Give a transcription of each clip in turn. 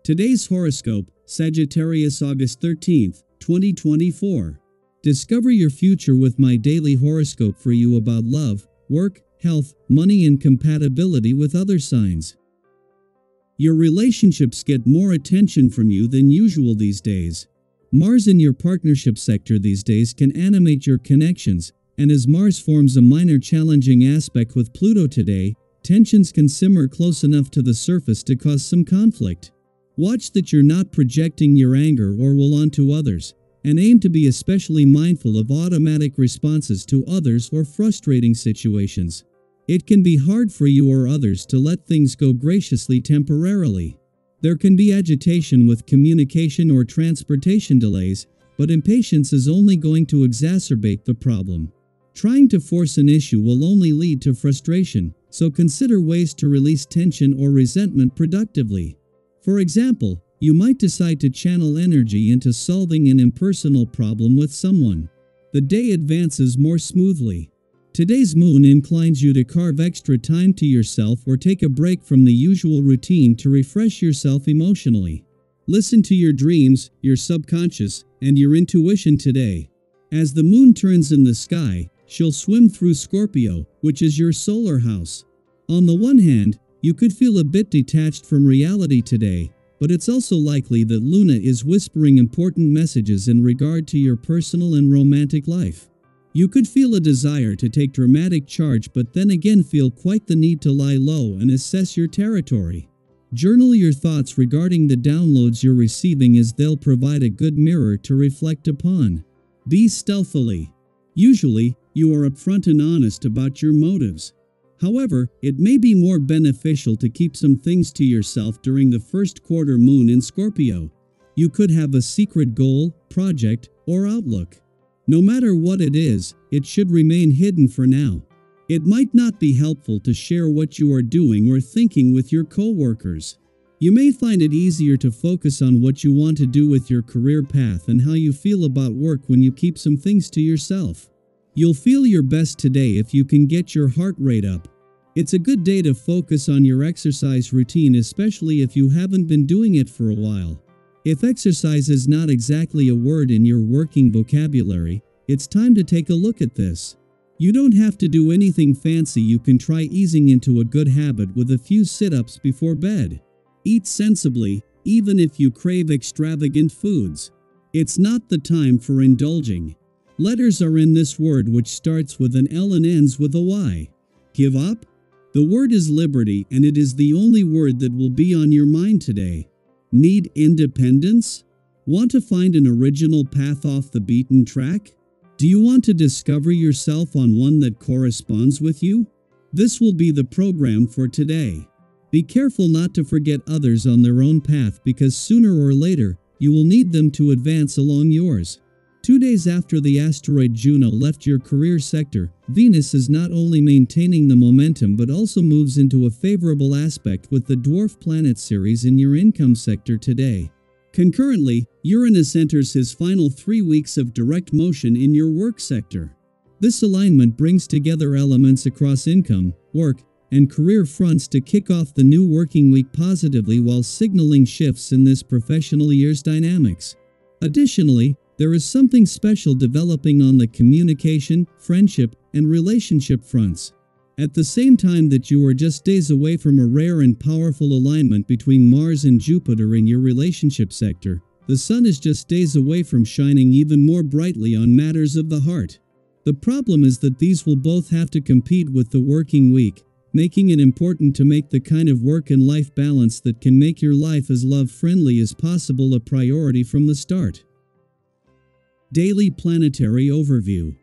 Today's horoscope, Sagittarius August 13th, 2024. Discover your future with my daily horoscope for you about love, work, health, money and compatibility with other signs. Your relationships get more attention from you than usual these days. Mars in your partnership sector these days can animate your connections, and as Mars forms a minor challenging aspect with Pluto today, tensions can simmer close enough to the surface to cause some conflict. Watch that you're not projecting your anger or will onto others, and aim to be especially mindful of automatic responses to others or frustrating situations. It can be hard for you or others to let things go graciously temporarily. There can be agitation with communication or transportation delays, but impatience is only going to exacerbate the problem. Trying to force an issue will only lead to frustration, so consider ways to release tension or resentment productively. For example, you might decide to channel energy into solving an impersonal problem with someone. The day advances more smoothly. Today's moon inclines you to carve extra time to yourself or take a break from the usual routine to refresh yourself emotionally. Listen to your dreams, your subconscious, and your intuition today. As the moon turns in the sky, she'll swim through Scorpio, which is your solar house. On the one hand, you could feel a bit detached from reality today, but it's also likely that Luna is whispering important messages in regard to your personal and romantic life. You could feel a desire to take dramatic charge but then again feel quite the need to lie low and assess your territory. Journal your thoughts regarding the downloads you're receiving as they'll provide a good mirror to reflect upon. Be stealthily. Usually, you are upfront and honest about your motives. However, it may be more beneficial to keep some things to yourself during the first quarter moon in Scorpio. You could have a secret goal, project, or outlook. No matter what it is, it should remain hidden for now. It might not be helpful to share what you are doing or thinking with your coworkers. You may find it easier to focus on what you want to do with your career path and how you feel about work when you keep some things to yourself. You'll feel your best today if you can get your heart rate up. It's a good day to focus on your exercise routine, especially if you haven't been doing it for a while. If exercise is not exactly a word in your working vocabulary, it's time to take a look at this. You don't have to do anything fancy. You can try easing into a good habit with a few sit-ups before bed. Eat sensibly, even if you crave extravagant foods. It's not the time for indulging. Letters are in this word which starts with an L and ends with a Y. Give up? The word is liberty, and it is the only word that will be on your mind today. Need independence? Want to find an original path off the beaten track? Do you want to discover yourself on one that corresponds with you? This will be the program for today. Be careful not to forget others on their own path, because sooner or later, you will need them to advance along yours. 2 days after the asteroid Juno left your career sector, Venus is not only maintaining the momentum but also moves into a favorable aspect with the dwarf planet Ceres in your income sector today. Concurrently, Uranus enters his final 3 weeks of direct motion in your work sector. This alignment brings together elements across income, work, and career fronts to kick off the new working week positively while signaling shifts in this professional year's dynamics. Additionally, there is something special developing on the communication, friendship, and relationship fronts. At the same time that you are just days away from a rare and powerful alignment between Mars and Jupiter in your relationship sector, the Sun is just days away from shining even more brightly on matters of the heart. The problem is that these will both have to compete with the working week, making it important to make the kind of work and life balance that can make your life as love-friendly as possible a priority from the start. Daily Planetary Overview.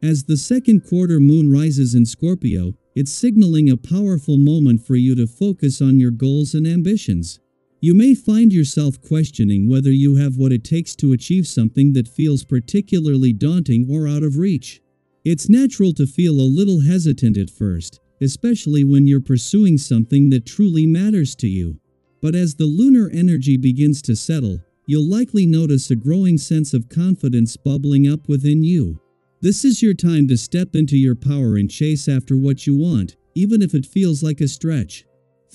As the second quarter moon rises in Scorpio, it's signaling a powerful moment for you to focus on your goals and ambitions. You may find yourself questioning whether you have what it takes to achieve something that feels particularly daunting or out of reach. It's natural to feel a little hesitant at first, especially when you're pursuing something that truly matters to you. But as the lunar energy begins to settle, you'll likely notice a growing sense of confidence bubbling up within you. This is your time to step into your power and chase after what you want, even if it feels like a stretch.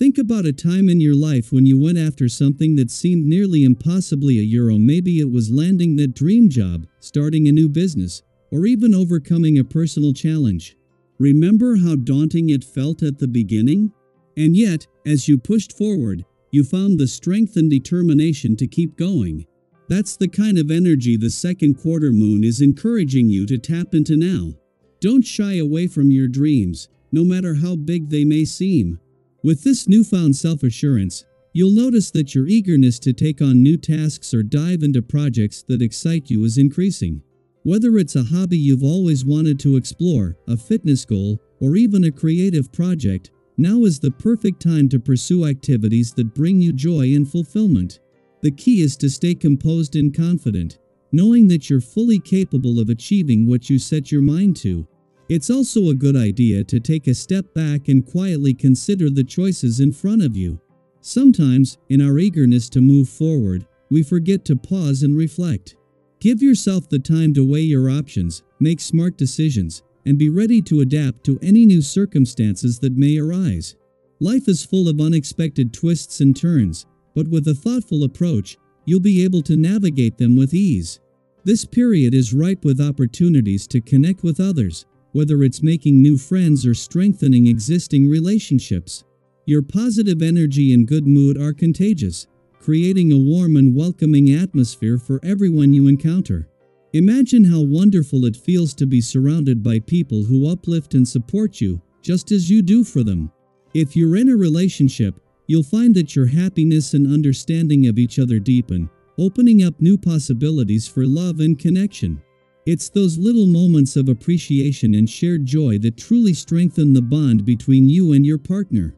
Think about a time in your life when you went after something that seemed nearly impossibly a euro. Maybe it was landing that dream job, starting a new business, or even overcoming a personal challenge. Remember how daunting it felt at the beginning? And yet, as you pushed forward, you found the strength and determination to keep going. That's the kind of energy the second quarter moon is encouraging you to tap into now. Don't shy away from your dreams, no matter how big they may seem. With this newfound self-assurance, you'll notice that your eagerness to take on new tasks or dive into projects that excite you is increasing. Whether it's a hobby you've always wanted to explore, a fitness goal, or even a creative project, now is the perfect time to pursue activities that bring you joy and fulfillment. The key is to stay composed and confident, knowing that you're fully capable of achieving what you set your mind to. It's also a good idea to take a step back and quietly consider the choices in front of you. Sometimes, in our eagerness to move forward, we forget to pause and reflect. Give yourself the time to weigh your options, make smart decisions, and be ready to adapt to any new circumstances that may arise. Life is full of unexpected twists and turns, but with a thoughtful approach, you'll be able to navigate them with ease. This period is ripe with opportunities to connect with others, whether it's making new friends or strengthening existing relationships. Your positive energy and good mood are contagious, creating a warm and welcoming atmosphere for everyone you encounter. Imagine how wonderful it feels to be surrounded by people who uplift and support you, just as you do for them. If you're in a relationship, you'll find that your happiness and understanding of each other deepen, opening up new possibilities for love and connection. It's those little moments of appreciation and shared joy that truly strengthen the bond between you and your partner.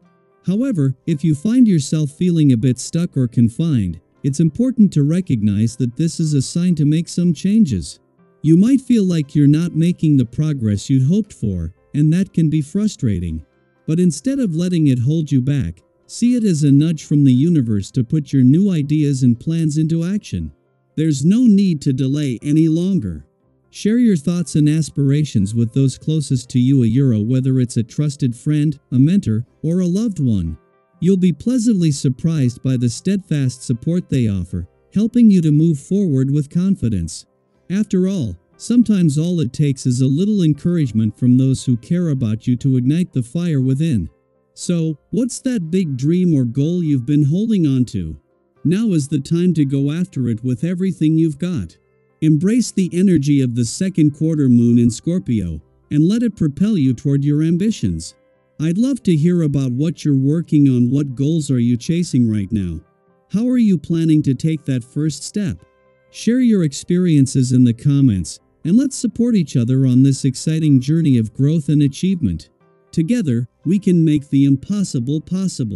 However, if you find yourself feeling a bit stuck or confined, it's important to recognize that this is a sign to make some changes. You might feel like you're not making the progress you'd hoped for, and that can be frustrating. But instead of letting it hold you back, see it as a nudge from the universe to put your new ideas and plans into action. There's no need to delay any longer. Share your thoughts and aspirations with those closest to you, whether it's a trusted friend, a mentor, or a loved one. You'll be pleasantly surprised by the steadfast support they offer, helping you to move forward with confidence. After all, sometimes all it takes is a little encouragement from those who care about you to ignite the fire within. So, what's that big dream or goal you've been holding on to? Now is the time to go after it with everything you've got. Embrace the energy of the second quarter moon in Scorpio, and let it propel you toward your ambitions. I'd love to hear about what you're working on. What goals are you chasing right now? How are you planning to take that first step? Share your experiences in the comments, and let's support each other on this exciting journey of growth and achievement. Together, we can make the impossible possible.